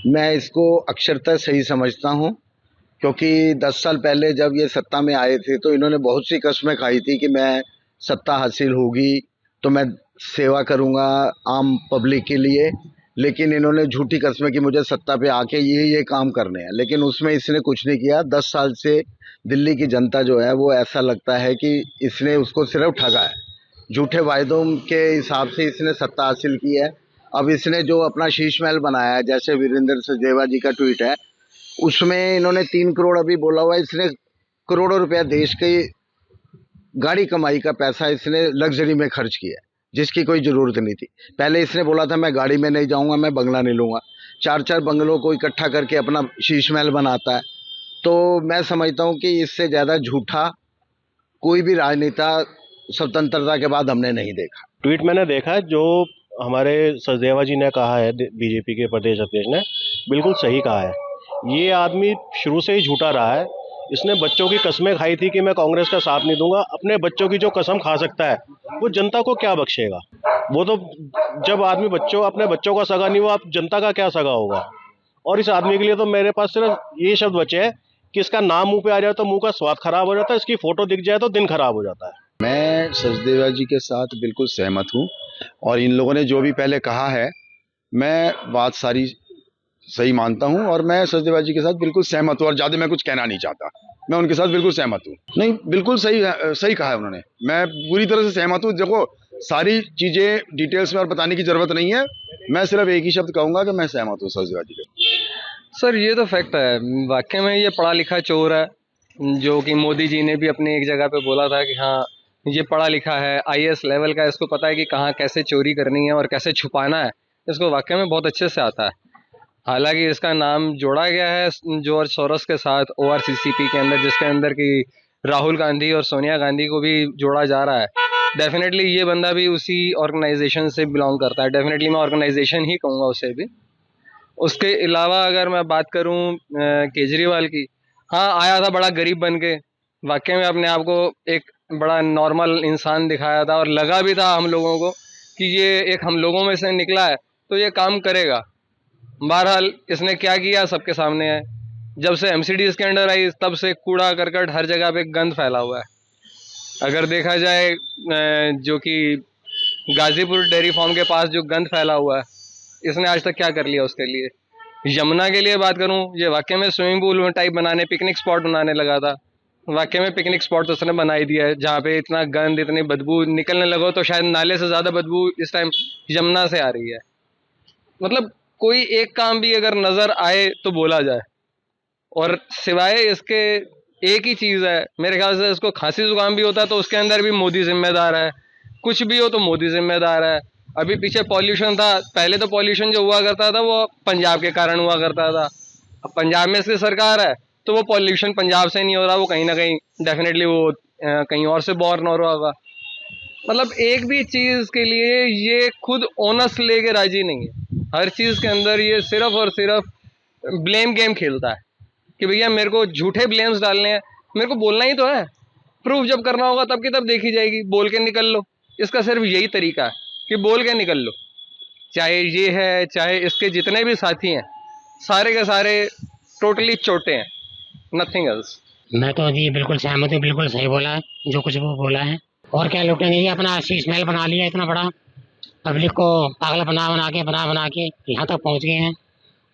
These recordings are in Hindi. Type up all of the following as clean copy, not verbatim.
मैं इसको अक्षरतः सही समझता हूँ, क्योंकि 10 साल पहले जब ये सत्ता में आए थे तो इन्होंने बहुत सी कस्में खाई थी कि मैं सत्ता हासिल होगी तो मैं सेवा करूँगा आम पब्लिक के लिए। लेकिन इन्होंने झूठी कस्में कि मुझे सत्ता पे आके ये काम करने हैं, लेकिन उसमें इसने कुछ नहीं किया। 10 साल से दिल्ली की जनता जो है वो ऐसा लगता है कि इसने उसको सिर्फ ठगा है। झूठे वायदों के हिसाब से इसने सत्ता हासिल की है। अब इसने जो अपना शीश महल बनाया है, जैसे वीरेंद्र सचदेवा जी का ट्वीट है, उसमें इन्होंने 3 करोड़ अभी बोला हुआ है। इसने करोड़ों रुपया देश की गाड़ी कमाई का पैसा इसने लग्जरी में खर्च किया है, जिसकी कोई ज़रूरत नहीं थी। पहले इसने बोला था मैं गाड़ी में नहीं जाऊंगा, मैं बंगला नहीं लूँगा। 4-4 बंगलों को इकट्ठा करके अपना शीश महल बनाता है। तो मैं समझता हूँ कि इससे ज़्यादा झूठा कोई भी राजनेता स्वतंत्रता के बाद हमने नहीं देखा। ट्वीट मैंने देखा है जो हमारे सचदेवा जी ने कहा है, बीजेपी के प्रदेश अध्यक्ष ने बिल्कुल सही कहा है। ये आदमी शुरू से ही झूठा रहा है। इसने बच्चों की कस्में खाई थी कि मैं कांग्रेस का साथ नहीं दूंगा। अपने बच्चों की जो कसम खा सकता है वो जनता को क्या बख्शेगा। वो तो जब आदमी अपने बच्चों का सगा नहीं हुआ, आप जनता का क्या सगा होगा। और इस आदमी के लिए तो मेरे पास सिर्फ ये शब्द बचे हैं कि इसका नाम मुंह पे आ जाए तो मुंह का स्वाद खराब हो जाता है, इसकी फोटो दिख जाए तो दिन खराब हो जाता है। मैं सचदेवा जी के साथ बिल्कुल सहमत हूँ, और इन लोगों ने जो भी पहले कहा है मैं बात सारी सही मानता हूँ, और मैं सचदेवा जी के साथ बिल्कुल सहमत हूँ, और ज़्यादा मैं कुछ कहना नहीं चाहता। मैं उनके साथ बिल्कुल सहमत हूँ। नहीं, बिल्कुल सही कहा है उन्होंने। मैं पूरी तरह से सहमत हूँ। देखो, सारी चीज़ें डिटेल्स में और बताने की ज़रूरत नहीं है। मैं सिर्फ एक ही शब्द कहूँगा कि मैं सहमत हूँ सचदेवा जी के। सर ये तो फैक्ट है, वाकई में ये पढ़ा लिखा चोर है, जो कि मोदी जी ने भी अपनी एक जगह पे बोला था कि हाँ ये पढ़ा लिखा है, आईएएस लेवल का, इसको पता है कि कहाँ कैसे चोरी करनी है और कैसे छुपाना है, इसको वाकई में बहुत अच्छे से आता है। हालांकि इसका नाम जोड़ा गया है जॉर्ज सोरोस के साथ ओआरसीसीपी के अंदर, जिसके अंदर कि राहुल गांधी और सोनिया गांधी को भी जोड़ा जा रहा है। डेफिनेटली ये बंदा भी उसी ऑर्गेनाइजेशन से बिलोंग करता है। डेफिनेटली मैं ऑर्गेनाइजेशन ही कहूँगा उसे भी। उसके अलावा अगर मैं बात करूं केजरीवाल की, हाँ आया था बड़ा गरीब बन के, वाकई में अपने आप को एक बड़ा नॉर्मल इंसान दिखाया था, और लगा भी था हम लोगों को कि ये एक हम लोगों में से निकला है तो ये काम करेगा। बहरहाल इसने क्या किया सबके सामने है। जब से एमसीडीज के अंडर आई तब से कूड़ा करकट हर जगह पे गंद फैला हुआ है। अगर देखा जाए जो कि गाजीपुर डेयरी फार्म के पास जो गंद फैला हुआ है, इसने आज तक क्या कर लिया उसके लिए। यमुना के लिए बात करूं, ये वाकई में स्विमिंग पूल टाइप बनाने, पिकनिक स्पॉट बनाने लगा था। वाकई में पिकनिक स्पॉट तो उसने बना ही दिया है, जहाँ पे इतना गंद इतनी बदबू निकलने लगा तो शायद नाले से ज़्यादा बदबू इस टाइम यमुना से आ रही है। मतलब कोई एक काम भी अगर नज़र आए तो बोला जाए, और सिवाय इसके एक ही चीज़ है मेरे ख्याल से, इसको खांसी जुकाम भी होता है तो उसके अंदर भी मोदी जिम्मेदार है, कुछ भी हो तो मोदी जिम्मेदार है। अभी पीछे पॉल्यूशन था, पहले तो पॉल्यूशन जो हुआ करता था वो पंजाब के कारण हुआ करता था। अब पंजाब में इसकी सरकार है तो वो पॉल्यूशन पंजाब से नहीं हो रहा, वो कहीं ना कहीं डेफिनेटली वो कहीं और से बॉर्न हो रहा होगा। मतलब एक भी चीज़ के लिए ये खुद ओनस लेके राजी नहीं है। हर चीज़ के अंदर ये सिर्फ और सिर्फ ब्लेम गेम खेलता है कि भैया मेरे को झूठे ब्लेम्स डालने हैं, मेरे को बोलना ही तो है, प्रूफ जब करना होगा तब की तब देखी जाएगी, बोल के निकल लो। इसका सिर्फ यही तरीका है कि बोल के निकल लो। चाहे ये है, चाहे इसके जितने भी साथी हैं, सारे के सारे टोटली चोटे हैं, नथिंग एल्स। मैं तो जी बिल्कुल सहमत हूँ, बिल्कुल सही बोला है जो कुछ वो बोला है। और क्या लुटेंगे जी, अपना शीश महल बना लिया इतना बड़ा, पब्लिक को पागल बना के यहाँ तक पहुँच गए हैं,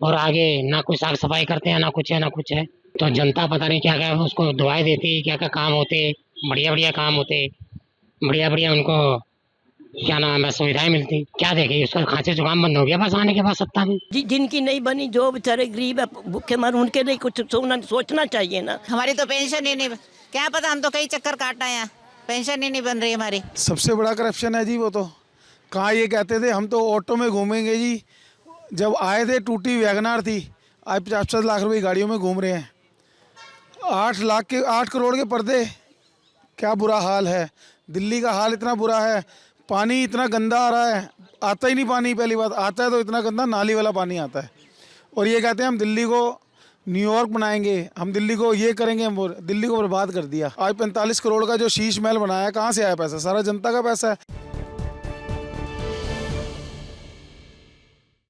और आगे ना कुछ साफ सफाई करते हैं, ना कुछ है ना कुछ है। तो जनता पता नहीं क्या क्या उसको दुआएं देती, क्या क्या काम होते, बढ़िया काम होते, बढ़िया उनको क्या नाम है सुविधाएं मिलती। क्या देखे उसका खांसी जुकाम बंद हो गया बस आने के बाद सत्ता में। जिनकी नहीं बनी, जो बेचारे गरीब है भूखे मर, उनके नहीं कुछ सोचना चाहिए ना। हमारी तो पेंशन ही नहीं, क्या पता, हम तो कई चक्कर काटना है, पेंशन ही नहीं बन रही हमारी। सबसे बड़ा करप्शन है जी वो तो। कहाँ ये कहते थे हम तो ऑटो में घूमेंगे जी, जब आए थे टूटी वैगनार थी, आज 50 लाख रुपए गाड़ियों में घूम रहे हैं। 8 करोड़ के पर्दे, क्या बुरा हाल है। दिल्ली का हाल इतना बुरा है, पानी इतना गंदा आ रहा है, आता ही नहीं पानी। पहली बात, आता है तो इतना गंदा नाली वाला पानी आता है, और ये कहते हैं हम दिल्ली को न्यूयॉर्क बनाएंगे, हम दिल्ली को ये करेंगे, हम दिल्ली को बर्बाद कर दिया। आज 45 करोड़ का जो शीश महल बनाया, कहाँ से आया पैसा? सारा जनता का पैसा है।